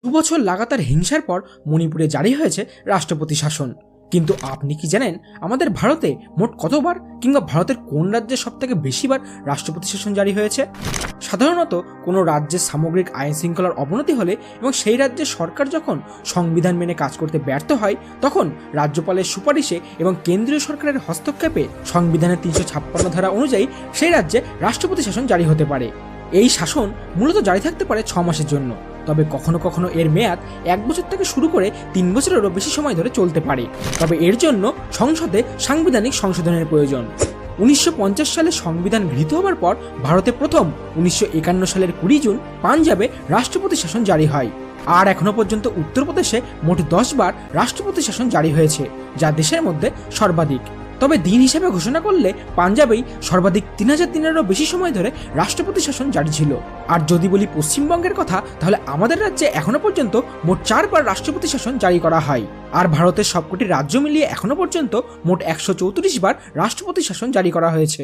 দুবছর লাগাতার হিংসার পর মণিপুরে জারি হয়েছে রাষ্ট্রপতি শাসন। কিন্তু আপনি কি জানেন আমাদের ভারতে মোট কতবার কিংবা ভারতের কোন রাজ্যে সবথেকে বেশিবার রাষ্ট্রপতি শাসন জারি হয়েছে? সাধারণত কোনো রাজ্যের সামগ্রিক আইন শৃঙ্খলার অবনতি হলে এবং সেই রাজ্যের সরকার যখন সংবিধান মেনে কাজ করতে ব্যর্থ হয়, তখন রাজ্যপালের সুপারিশে এবং কেন্দ্রীয় সরকারের হস্তক্ষেপে সংবিধানের ৩৫৬ ধারা অনুযায়ী সেই রাজ্যে রাষ্ট্রপতি শাসন জারি হতে পারে। এই শাসন মূলত জারি থাকতে পারে ৬ মাসের জন্য, তবে কখনো কখনো এর মেয়াদ ১ বছর থেকে শুরু করে ৩ বছরেরও বেশি সময় ধরে চলতে পারে। তবে এর জন্য সংসদে সাংবিধানিক সংশোধনের প্রয়োজন। ১৯৫০ সালে সংবিধান গৃহীত হবার পর ভারতে প্রথম ১৯৫১ সালের ২০ জুন পাঞ্জাবে রাষ্ট্রপতি শাসন জারি হয়। আর এখনো পর্যন্ত উত্তরপ্রদেশে মোট ১০ বার রাষ্ট্রপতি শাসন জারি হয়েছে, যা দেশের মধ্যে সর্বাধিক। তবে দিন হিসেবে ঘোষণা করলে পাঞ্জাবেই সর্বাধিক ৩০০০ দিনেরও বেশি সময় ধরে রাষ্ট্রপতি শাসন জারি ছিল। আর যদি বলি পশ্চিমবঙ্গের কথা, তাহলে আমাদের রাজ্যে এখনো পর্যন্ত মোট ৪ বার রাষ্ট্রপতি শাসন জারি করা হয়। আর ভারতের সবকটি রাজ্য মিলিয়ে এখনো পর্যন্ত মোট ১৩৪ বার রাষ্ট্রপতি শাসন জারি করা হয়েছে।